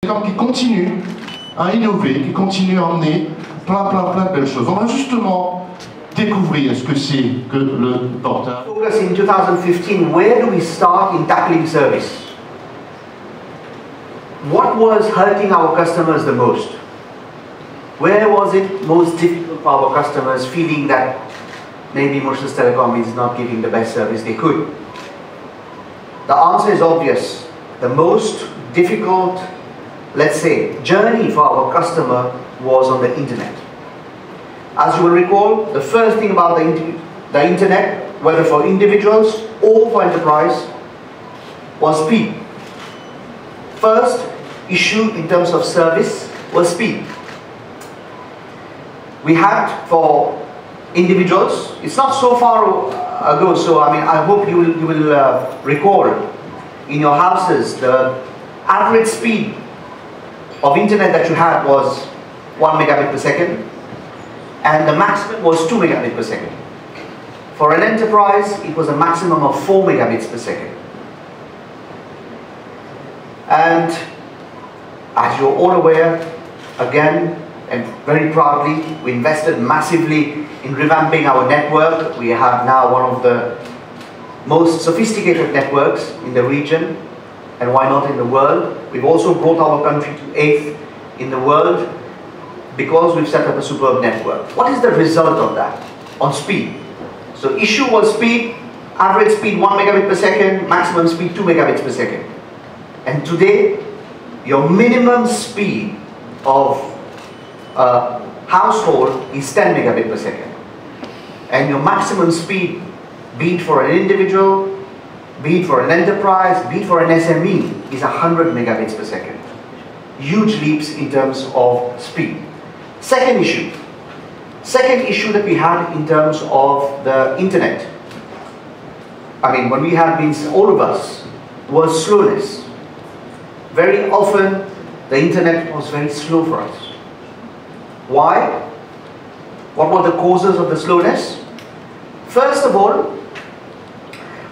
qui continue à innover, qui continue à emmener plein de belles choses. On va justement découvrir ce que c'est que le portable. Focus in 2015, where do we start in tackling service? What was hurting our customers the most? Where was it most difficult for our customers, feeling that maybe Mauritius Telecom is not giving the best service they could? The answer is obvious. The most difficult, let's say, journey for our customer was on the internet. As you will recall, the first thing about the internet, whether for individuals or for enterprise, was speed. First issue in terms of service was speed. We had for individuals, it's not so far ago, so I hope you will recall in your houses the average speed of internet that you had was 1 megabit per second, and the maximum was 2 megabit per second. For an enterprise, it was a maximum of 4 megabits per second. And as you're all aware, again, and very proudly, we invested massively in revamping our network. We have now one of the most sophisticated networks in the region, and why not in the world. We've also brought our country to 8th in the world because we've set up a superb network. What is the result of that on speed? So issue was speed, average speed 1 megabit per second, maximum speed 2 megabits per second. And today, your minimum speed of a household is 10 megabit per second. And your maximum speed, be it for an individual, be it for an enterprise, be it for an SME, is 100 megabits per second. Huge leaps in terms of speed. Second issue that we had in terms of the internet, when we had been, all of us, was slowness. Very often, the internet was very slow for us. Why? What were the causes of the slowness? First of all,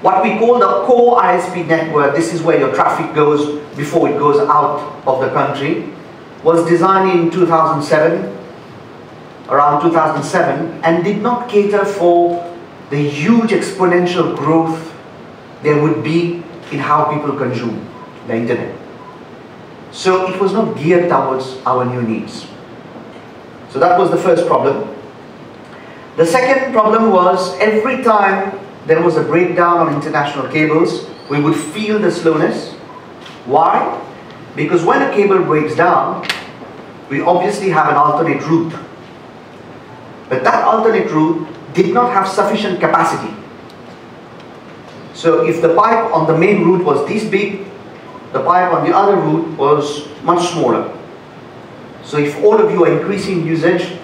what we call the core ISP network, this is where your traffic goes before it goes out of the country, was designed in 2007, around 2007, and did not cater for the huge exponential growth there would be in how people consume the internet. So it was not geared towards our new needs. So that was the first problem. The second problem was every time there was a breakdown on international cables, we would feel the slowness. Why? Because when a cable breaks down, we obviously have an alternate route. But that alternate route did not have sufficient capacity. So if the pipe on the main route was this big, the pipe on the other route was much smaller. So if all of you are increasing usage,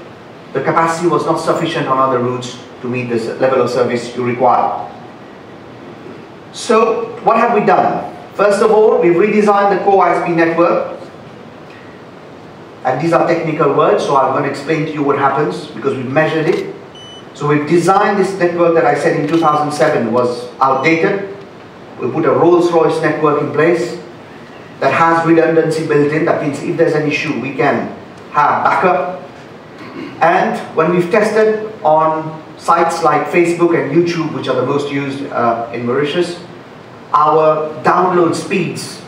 the capacity was not sufficient on other routes to meet this level of service you require. So what have we done? First of all, we've redesigned the core ISP network. And these are technical words, so I'm going to explain to you what happens because we've measured it. So we've designed this network that I said in 2007 was outdated. We put a Rolls-Royce network in place that has redundancy built in. That means if there's an issue, we can have backup. And when we've tested on sites like Facebook and YouTube, which are the most used in Mauritius, our download speeds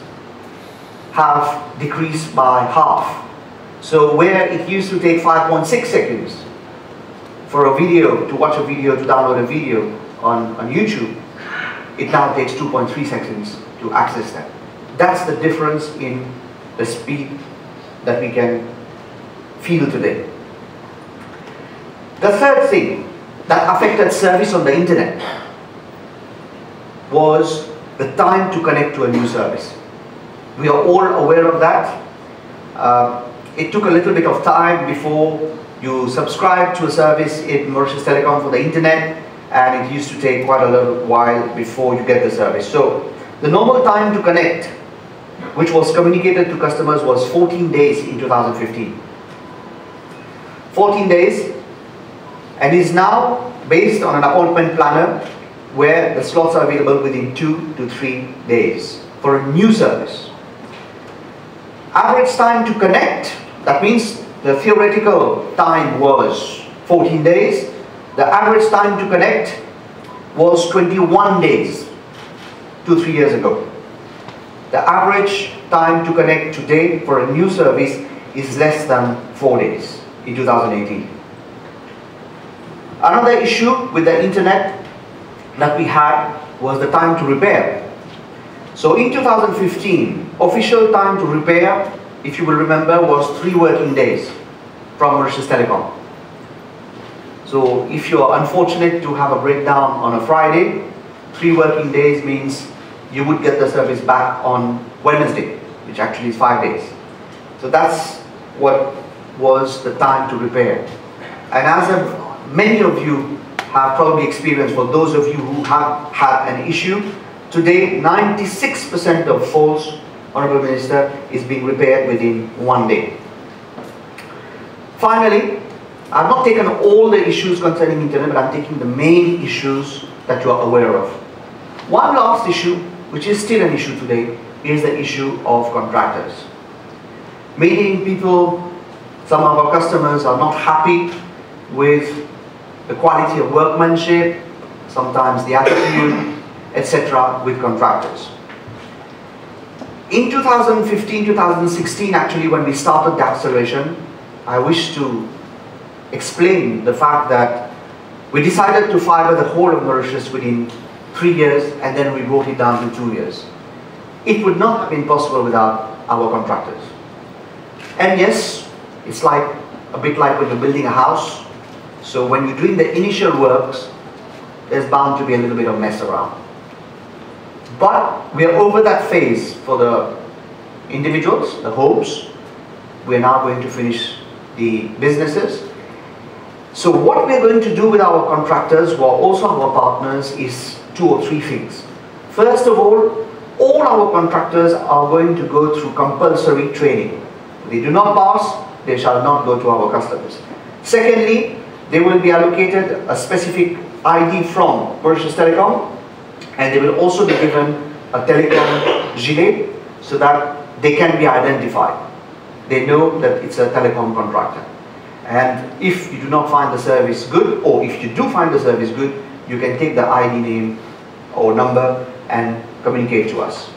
have decreased by half. So where it used to take 5.6 seconds for a video, to watch a video, to download a video on YouTube, it now takes 2.3 seconds to access that. That's the difference in the speed that we can feel today. The third thing that affected service on the internet was the time to connect to a new service. We are all aware of that. It took a little bit of time before you subscribe to a service in Mauritius Telecom for the internet, and it used to take quite a little while before you get the service. So the normal time to connect, which was communicated to customers, was 14 days in 2015. 14 days, and is now based on an appointment planner where the slots are available within 2 to 3 days for a new service. Average time to connect, that means the theoretical time was 14 days. The average time to connect was 21 days 2-3 years ago. The average time to connect today for a new service is less than 4 days in 2018. Another issue with the internet that we had was the time to repair. So in 2015, official time to repair, if you will remember, was 3 working days from Mauritius Telecom. So if you are unfortunate to have a breakdown on a Friday, 3 working days means you would get the service back on Wednesday, which actually is 5 days. So that's what was the time to repair. And as many of you have probably experienced, for those of you who have had an issue, today 96% of faults, Honourable Minister, is being repaired within 1 day. Finally, I've not taken all the issues concerning internet, but I'm taking the main issues that you are aware of. One last issue, which is still an issue today, is the issue of contractors. Meaning people, some of our customers are not happy with the quality of workmanship, sometimes the attitude, etc. with contractors. In 2015-2016, actually, when we started the acceleration, I wish to explain the fact that we decided to fibre the whole of Mauritius within 3 years, and then we brought it down to 2 years. It would not have been possible without our contractors. And yes, it's like a bit like when you're building a house. So when you're doing the initial works, there's bound to be a little bit of mess around. But we are over that phase for the individuals, the homes. We're now going to finish the businesses. So what we're going to do with our contractors, who are also our partners, is 2 or 3 things. First of all our contractors are going to go through compulsory training. If they do not pass, they shall not go to our customers. Secondly, they will be allocated a specific ID from Mauritius Telecom, and they will also be given a telecom gilet so that they can be identified. They know that it's a telecom contractor. And if you do not find the service good, or if you do find the service good, you can take the ID name or number and communicate to us.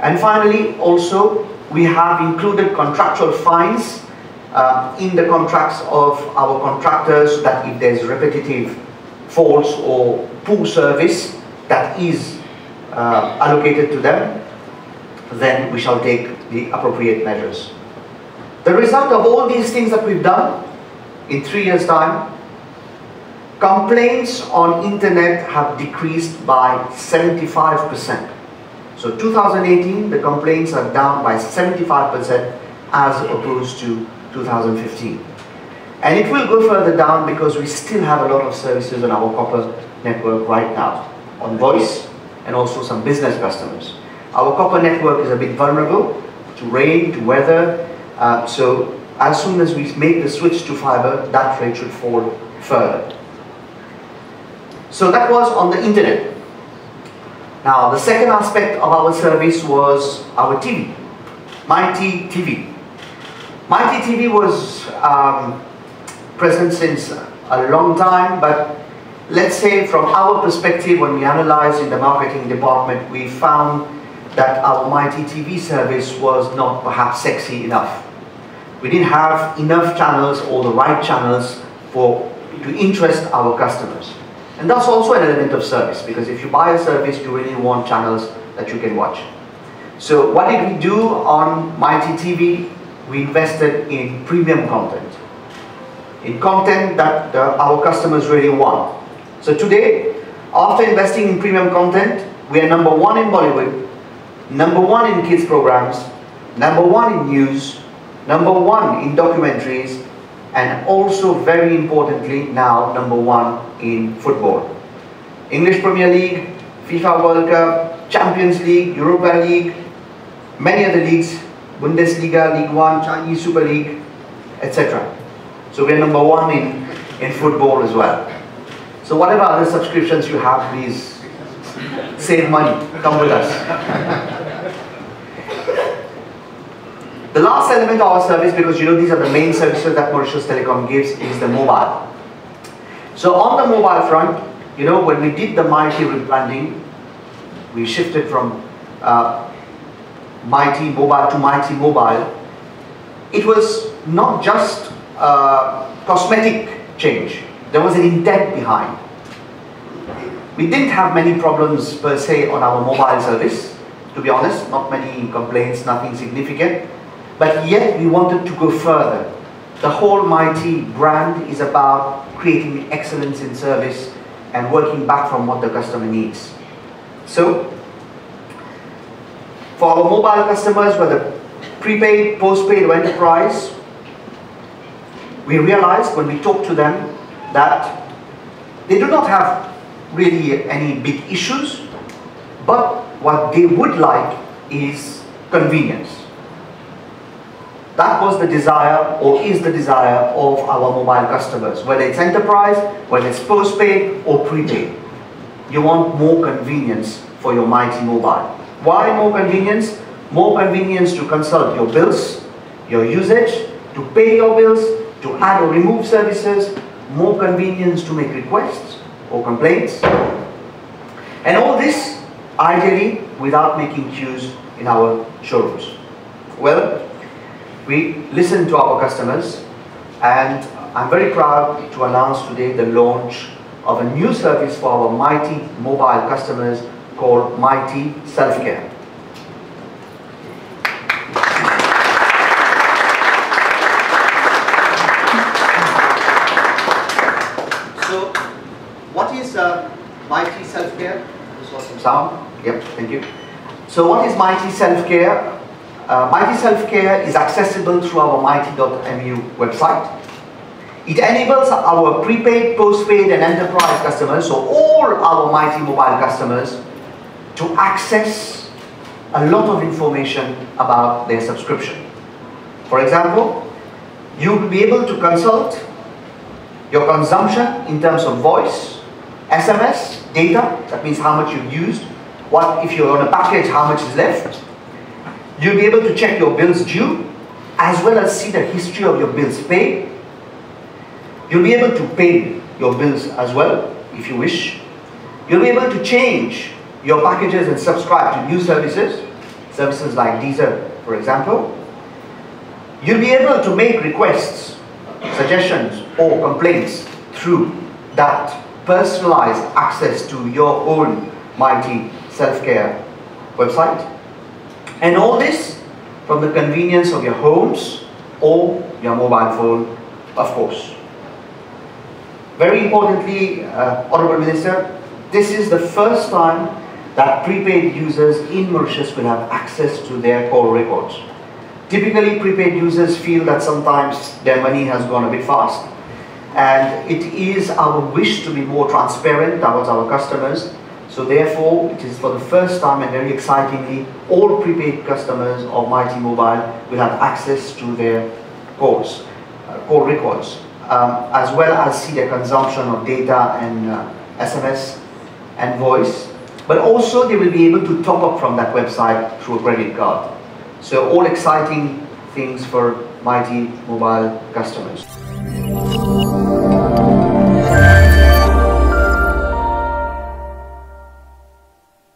And finally, also, we have included contractual fines in the contracts of our contractors, so that if there's repetitive faults or poor service that is allocated to them, then we shall take the appropriate measures. The result of all these things that we've done, in 3 years' time, complaints on internet have decreased by 75%. So 2018, the complaints are down by 75% as opposed to 2015. And it will go further down because we still have a lot of services on our copper network right now, on voice and also some business customers. Our copper network is a bit vulnerable to rain, to weather, so as soon as we make the switch to fibre, that rate should fall further. So that was on the internet. Now the second aspect of our service was our TV, Mighty TV. Mighty TV was present since a long time, but let's say from our perspective, when we analyzed in the marketing department, we found that our Mighty TV service was not perhaps sexy enough. We didn't have enough channels or the right channels to interest our customers. And that's also an element of service, because if you buy a service, you really want channels that you can watch. So what did we do on Mighty TV? We invested in premium content. In content that our customers really want. So today, after investing in premium content, we are number 1 in Bollywood, number 1 in kids programs, number 1 in news, number 1 in documentaries, and also very importantly now number 1 in football. English Premier League, FIFA World Cup, Champions League, Europa League, many other leagues, Bundesliga, League 1, Chinese Super League, etc. So we are number 1 in football as well. So whatever other subscriptions you have, please save money, come with us. The last element of our service, because you know these are the main services that Mauritius Telecom gives, is the mobile. So on the mobile front, you know, when we did the Mighty rebranding, we shifted from Mighty Mobile to Mighty Mobile. It was not just cosmetic change. There was an intent behind. We didn't have many problems per se on our mobile service, to be honest, not many complaints, nothing significant, but yet we wanted to go further. The whole Mighty brand is about creating excellence in service and working back from what the customer needs. So, for our mobile customers, whether prepaid, postpaid or enterprise, we realized when we talked to them that they do not have really any big issues, but what they would like is convenience. That was the desire, or is the desire, of our mobile customers, whether it's enterprise, whether it's postpaid or prepaid. You want more convenience for your Mighty Mobile. Why more convenience? More convenience to consult your bills, your usage, to pay your bills, to add or remove services, more convenience to make requests or complaints. And all this, ideally, without making queues in our showrooms. Well, we listen to our customers, and I'm very proud to announce today the launch of a new service for our Mighty Mobile customers called Mighty Self-Care. So, what is Mighty Self-Care? This was some sound. Yep, thank you. So, what is Mighty Self-Care? Mighty Self-Care is accessible through our mighty.mu website. It enables our prepaid, postpaid and enterprise customers, so all our Mighty Mobile customers, to access a lot of information about their subscription. For example, you will be able to consult your consumption in terms of voice, SMS, data, that means how much you've used, what if you're on a package, how much is left. You'll be able to check your bills due, as well as see the history of your bills paid. You'll be able to pay your bills as well, if you wish. You'll be able to change your packages and subscribe to new services, services like Deezer, for example. You'll be able to make requests, suggestions, or complaints through that personalized access to your own Mighty Self-Care website. And all this from the convenience of your homes or your mobile phone, of course. Very importantly, Honourable Minister, this is the first time that prepaid users in Mauritius will have access to their call records. Typically, prepaid users feel that sometimes their money has gone a bit fast. And it is our wish to be more transparent towards our customers. So therefore, it is for the first time and very excitingly, all prepaid customers of Mighty Mobile will have access to their call records, as well as see their consumption of data and SMS and voice. But also they will be able to top up from that website through a credit card. So all exciting things for Mighty Mobile customers.